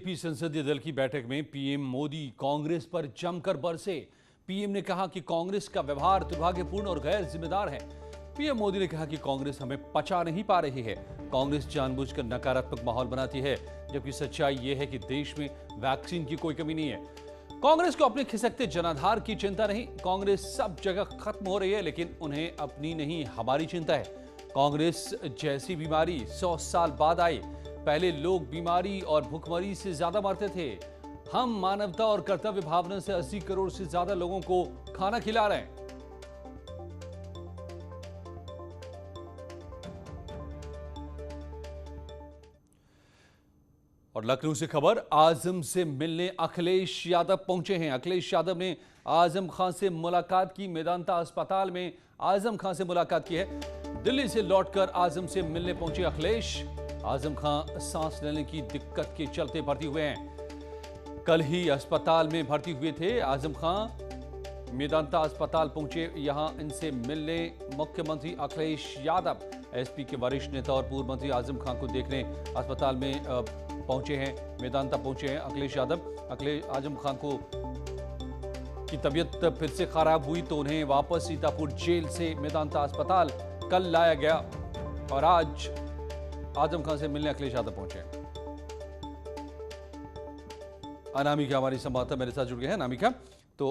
BJP संसदीय दल की बैठक में पीएम मोदी कांग्रेस पर जमकर बरसे। पीएम ने कहा कि कांग्रेस का व्यवहार दुर्भाग्यपूर्ण और गैर जिम्मेदार है। पीएम मोदी ने कहा कि कांग्रेस हमें पचा नहीं पा रही है। कांग्रेस जानबूझकर नकारात्मक माहौल बनाती है, जबकि सच्चाई यह है कि देश में वैक्सीन की कोई कमी नहीं है। कांग्रेस को अपने खिसकते जनाधार की चिंता नहीं। कांग्रेस सब जगह खत्म हो रही है, लेकिन उन्हें अपनी नहीं हमारी चिंता है। कांग्रेस जैसी बीमारी 100 साल बाद आई। पहले लोग बीमारी और भूखमरी से ज्यादा मरते थे। हम मानवता और कर्तव्य भावना से 80 करोड़ से ज्यादा लोगों को खाना खिला रहे हैं। और लखनऊ से खबर, आजम से मिलने अखिलेश यादव पहुंचे हैं। अखिलेश यादव ने आजम खान से मुलाकात की। मेदांता अस्पताल में आजम खान से मुलाकात की है। दिल्ली से लौटकर आजम से मिलने पहुंचे अखिलेश। आजम खान सांस लेने की दिक्कत के चलते भर्ती हुए हैं। कल ही अस्पताल में भर्ती हुए थे आजम खान। मेदांता अस्पताल पहुंचे। यहां इनसे मिलने मुख्यमंत्री अखिलेश यादव, एसपी के वरिष्ठ नेता और पूर्व मंत्री आजम खान को देखने अस्पताल में पहुंचे हैं। मेदांता पहुंचे हैं अखिलेश यादव। आजम खान को की तबीयत फिर से खराब हुई तो उन्हें वापस सीतापुर जेल से मेदांता अस्पताल कल लाया गया और आज आजम खान से मिलने अखिलेश यादव पहुंचे। अनामिका हमारी संवाददाता मेरे साथ जुड़ गए हैं। अनामिका, तो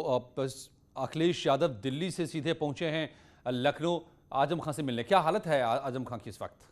अखिलेश यादव दिल्ली से सीधे पहुंचे हैं लखनऊ आजम खान से मिलने। क्या हालत है आजम खान की इस वक्त?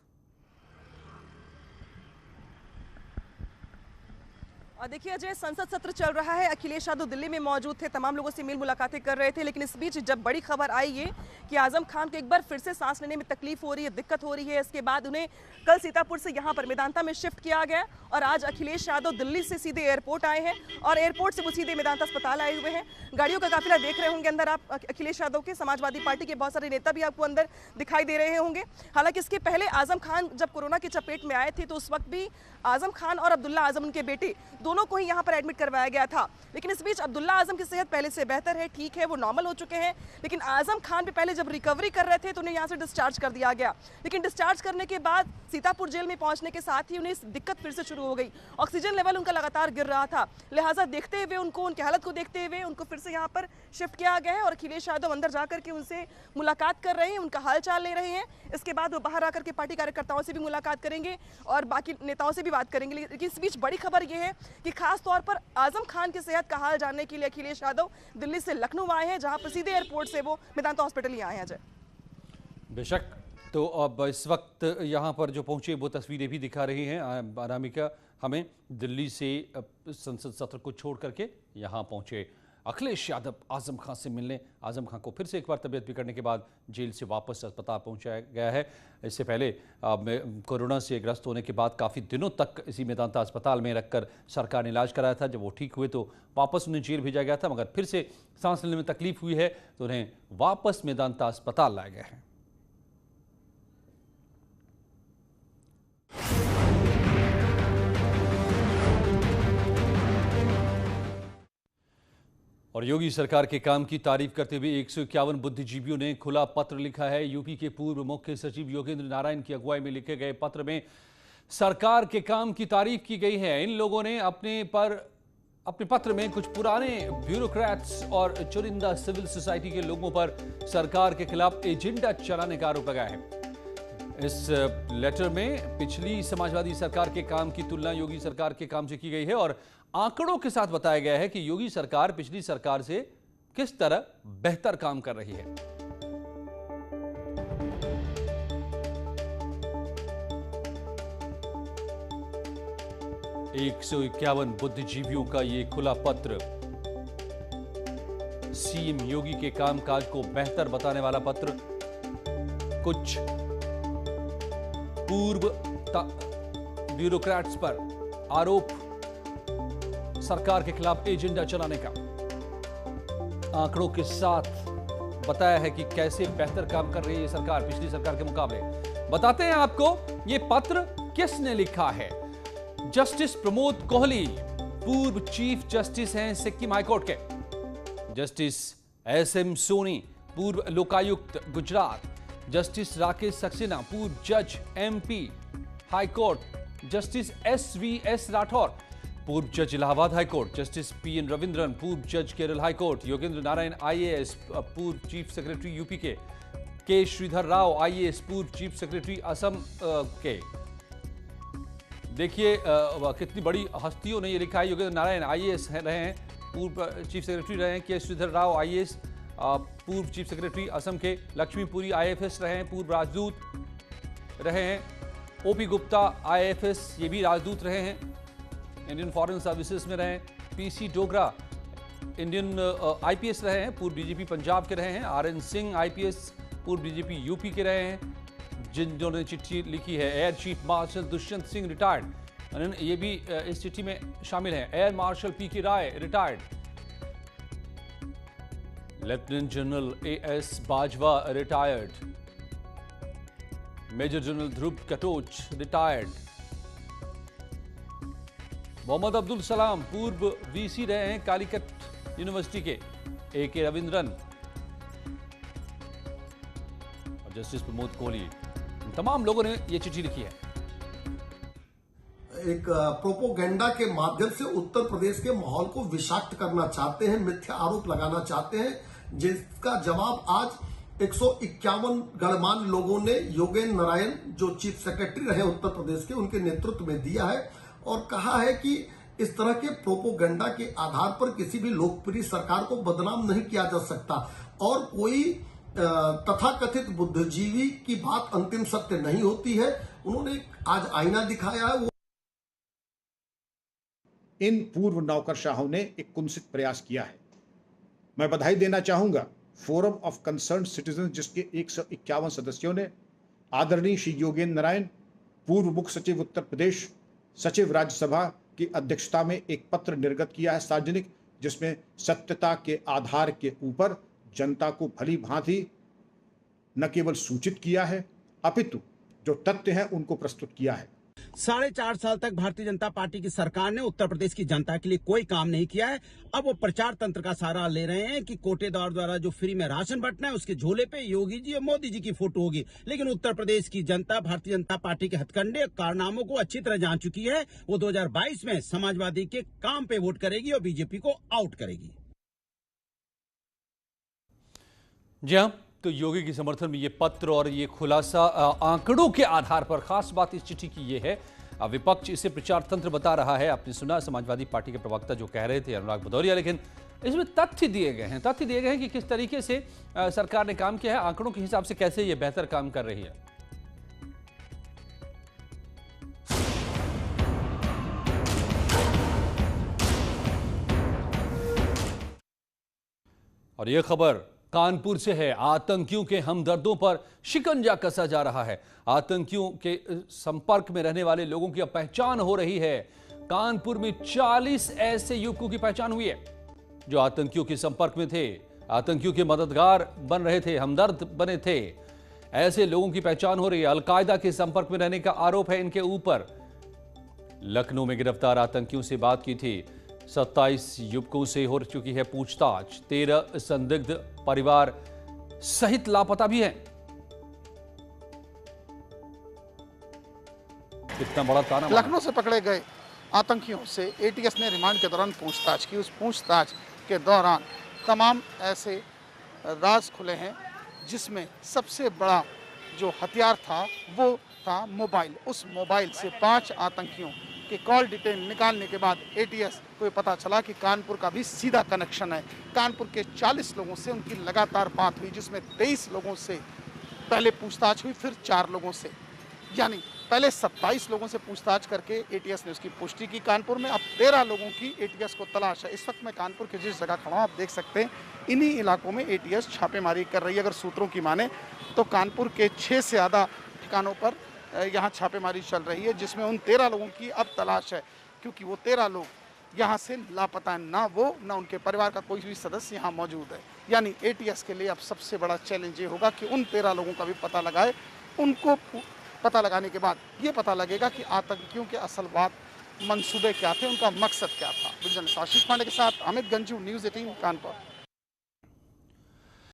देखिए अजय, संसद सत्र चल रहा है। अखिलेश यादव दिल्ली में मौजूद थे, तमाम लोगों से मुलाकातें कर रहे थे, लेकिन इस बीच जब बड़ी खबर आई ये कि आजम खान को एक बार फिर से सांस लेने में तकलीफ हो रही है, दिक्कत हो रही है, इसके बाद उन्हें कल सीतापुर से यहाँ पर मेदांता में शिफ्ट किया गया और आज अखिलेश यादव दिल्ली से सीधे एयरपोर्ट आए हैं और एयरपोर्ट से वो सीधे मेदांता अस्पताल आए हुए हैं। गाड़ियों का काफिला देख रहे होंगे अंदर आप। अखिलेश यादव के समाजवादी पार्टी के बहुत सारे नेता भी आपको अंदर दिखाई दे रहे होंगे। हालांकि इसके पहले आजम खान जब कोरोना की चपेट में आए थे तो उस वक्त भी आजम खान और अब्दुल्ला आजम उनके बेटे दोनों को ही यहाँ पर एडमिट करवाया गया था। लेकिन इस बीच अब्दुल्ला आजम की सेहत पहले से बेहतर है, ठीक है, वो नॉर्मल हो चुके हैं। लेकिन आजम खान भी पहले जब रिकवरी कर रहे थे तो उन्हें यहाँ से डिस्चार्ज कर दिया गया। लेकिन डिस्चार्ज करने के बाद सीतापुर जेल में पहुंचने के साथ ही उन्हें दिक्कत फिर से शुरू हो गई। ऑक्सीजन लेवल उनका लगातार गिर रहा था, लिहाजा देखते हुए उनको, उनकी हालत को देखते हुए उनको फिर से यहाँ पर शिफ्ट किया गया है और अखिलेश यादव अंदर जाकर के उनसे मुलाकात कर रहे हैं, उनका हालचाल ले रहे हैं। इसके बाद वो बाहर आकर के पार्टी कार्यकर्ताओं से भी मुलाकात करेंगे और बाकी नेताओं से भी बात करेंगे। लेकिन इस बीच बड़ी खबर यह है कि खास तौर पर आजम खान की सेहत का हाल जानने के लिए अखिलेश यादव दिल्ली से लखनऊ आए हैं, जहां पर सीधे एयरपोर्ट से वो मेदांता हॉस्पिटल ही आए हैं। अजय, बेशक, तो अब इस वक्त यहाँ पर जो पहुंचे वो तस्वीरें भी दिखा रही हैं अनामिका हमें। दिल्ली से संसद सत्र को छोड़ करके यहाँ पहुंचे अखिलेश यादव आजम खान से मिलने। आजम खान को फिर से एक बार तबीयत बिगड़ने के बाद जेल से वापस अस्पताल पहुंचाया गया है। इससे पहले कोरोना से ग्रस्त होने के बाद काफ़ी दिनों तक इसी मेदांता अस्पताल में रखकर सरकार ने इलाज कराया था। जब वो ठीक हुए तो वापस उन्हें जेल भेजा गया था, मगर फिर से सांस लेने में तकलीफ हुई है तो उन्हें वापस मेदांता अस्पताल लाया गया है। और योगी सरकार के काम की तारीफ करते हुए 151 बुद्धिजीवियों ने खुला पत्र लिखा है। यूपी के पूर्व मुख्य सचिव योगेंद्र नारायण की अगुवाई में लिखे गए पत्र में सरकार के काम की तारीफ की गई है। इन लोगों ने अपने पत्र में कुछ पुराने ब्यूरोक्रेट्स और चुनिंदा सिविल सोसाइटी के लोगों पर सरकार के खिलाफ एजेंडा चलाने का आरोप लगाया है। इस लेटर में पिछली समाजवादी सरकार के काम की तुलना योगी सरकार के काम से की गई है और आंकड़ों के साथ बताया गया है कि योगी सरकार पिछली सरकार से किस तरह बेहतर काम कर रही है। एक 151 बुद्धिजीवियों का ये खुला पत्र, सीएम योगी के कामकाज को बेहतर बताने वाला पत्र, कुछ पूर्व ब्यूरोक्रेट्स पर आरोप, सरकार के खिलाफ एजेंडा चलाने का, आंकड़ों के साथ बताया है कि कैसे बेहतर काम कर रही है सरकार पिछली सरकार के मुकाबले। बताते हैं आपको ये पत्र किसने लिखा है। जस्टिस प्रमोद कोहली पूर्व चीफ जस्टिस हैं सिक्किम हाईकोर्ट के। जस्टिस एसएम सोनी पूर्व लोकायुक्त गुजरात। जस्टिस राकेश सक्सेना पूर्व जज MP high court. Justice SVS Rathore पूर्व जज Allahabad high court justice PN Ravindran, पूर्व जज केरल हाईकोर्ट योगेंद्र नारायण आईएएस, पूर्व chief secretary UP K Sridhar Rao IAS, पूर्व चीफ सेक्रेटरी असम के। देखिए कितनी बड़ी हस्तियों ने ये लिखा है। योगेंद्र नारायण आईएएस रहे हैं, पूर्व चीफ सेक्रेटरी रहे हैं। के श्रीधर राव आईएएस, पूर्व चीफ सेक्रेटरी असम के। लक्ष्मीपुरी आईएफएस रहे हैं, पूर्व राजदूत रहे हैं। ओपी गुप्ता आईएफएस, ये भी राजदूत रहे हैं, इंडियन फॉरेन सर्विसेज में रहे हैं। पीसी डोगरा इंडियन आईपीएस रहे हैं, पूर्व डीजीपी पंजाब के रहे हैं। आरएन सिंह आईपीएस, पूर्व डीजीपी यूपी के रहे हैं। जिन्होंने चिट्ठी लिखी है air chief marshal Dushyant Singh retired, ये भी इस चिट्ठी में शामिल है। Air marshal PK Rai retired, lieutenant general AS Bajwa retired, major general Dhruv Katoch retired. Mohammad Abdul Salam पूर्व वीसी रहे हैं कालीकट यूनिवर्सिटी के। ए.के. रविंद्रन और जस्टिस प्रमोद कोहली, तमाम लोगों ने यह चिट्ठी लिखी है। एक प्रोपोगेंडा के माध्यम से उत्तर प्रदेश के माहौल को विषाक्त करना चाहते हैं, मिथ्या आरोप लगाना चाहते हैं, जिसका जवाब आज 151 गणमान्य लोगों ने योगेंद्र नारायण जो चीफ सेक्रेटरी रहे उत्तर प्रदेश के, उनके नेतृत्व में दिया है और कहा है कि इस तरह के प्रोपोगेंडा के आधार पर किसी भी लोकप्रिय सरकार को बदनाम नहीं किया जा सकता और कोई तथाकथित बुद्धिजीवी की बात अंतिम सत्य नहीं होती है। उन्होंने आज आईना दिखाया है। इन पूर्व नौकरशाहों ने एक कुत्सित प्रयास किया है। मैं बधाई देना चाहूंगा फोरम ऑफ कंसर्न सिटीजन, जिसके 151 सदस्यों ने आदरणीय श्री योगेंद्र नारायण, पूर्व मुख्य सचिव उत्तर प्रदेश, सचिव राज्यसभा की अध्यक्षता में एक पत्र निर्गत किया है सार्वजनिक, जिसमें सत्यता के आधार के ऊपर जनता को भली भांति न केवल सूचित किया है अपितु जो तथ्य हैं उनको प्रस्तुत किया है। 4.5 साल तक भारतीय जनता पार्टी की सरकार ने उत्तर प्रदेश की जनता के लिए कोई काम नहीं किया है। अब वो प्रचार तंत्र का सहारा ले रहे हैं कि कोटेदार द्वारा जो फ्री में राशन बंटना है उसके झोले पे योगी जी और मोदी जी की फोटो होगी। लेकिन उत्तर प्रदेश की जनता भारतीय जनता पार्टी के हथकंडे और कारनामों को अच्छी तरह जान चुकी है। वो 2022 में समाजवादी के काम पे वोट करेगी और बीजेपी को आउट करेगी। जी हाँ, तो योगी के समर्थन में ये पत्र और ये खुलासा आंकड़ों के आधार पर, खास बात इस चिट्ठी की ये है, विपक्ष इसे प्रचार तंत्र बता रहा है। आपने सुना समाजवादी पार्टी के प्रवक्ता जो कह रहे थे अनुराग भदौरिया, लेकिन इसमें तथ्य दिए गए हैं कि किस तरीके से सरकार ने काम किया है, आंकड़ों के हिसाब से कैसे ये बेहतर काम कर रही है। और ये खबर कानपुर से है। आतंकियों के हमदर्दों पर शिकंजा कसा जा रहा है। आतंकियों के संपर्क में रहने वाले लोगों की अब पहचान हो रही है। कानपुर में 40 ऐसे युवकों की पहचान हुई है जो आतंकियों के संपर्क में थे, आतंकियों के मददगार बन रहे थे, हमदर्द बने थे। ऐसे लोगों की पहचान हो रही है। अलकायदा के संपर्क में रहने का आरोप है इनके ऊपर। लखनऊ में गिरफ्तार आतंकियों से बात की थी। 27 युवकों से हो चुकी है पूछताछ। 13 संदिग्ध परिवार सहित लापता भी हैं। कितना बड़ा ताना। लखनऊ से पकड़े गए आतंकियों से एटीएस ने रिमांड के दौरान पूछताछ की। उस पूछताछ के दौरान तमाम ऐसे राज खुले हैं, जिसमें सबसे बड़ा जो हथियार था वो था मोबाइल। उस मोबाइल से 5 आतंकियों के कॉल डिटेल निकालने के बाद एटीएस को पता चला कि कानपुर का भी सीधा कनेक्शन है। कानपुर के 40 लोगों से उनकी लगातार बात हुई, जिसमें 23 लोगों से पहले पूछताछ हुई, फिर 4 लोगों से, यानी पहले 27 लोगों से पूछताछ करके एटीएस ने उसकी पुष्टि की कानपुर में। अब 13 लोगों की एटीएस को तलाश है। इस वक्त मैं कानपुर के जिस जगह खड़ा हूँ, आप देख सकते हैं इन्हीं इलाकों में एटीएस छापेमारी कर रही है। अगर सूत्रों की माने तो कानपुर के 6 से ज़्यादा ठिकानों पर यहाँ छापेमारी चल रही है, जिसमें उन 13 लोगों की अब तलाश है, क्योंकि वो 13 लोग यहाँ से लापता है। ना वो ना उनके परिवार का कोई भी सदस्य यहाँ मौजूद है। यानी एटीएस के लिए अब सबसे बड़ा चैलेंज ये होगा कि उन 13 लोगों का भी पता लगाए। उनको पता लगाने के बाद ये पता लगेगा कि आतंकियों के असल बात मंसूबे क्या थे, उनका मकसद क्या था। आशीष पांडे के साथ अमित गंजू, न्यूज़ 18 कानपुर।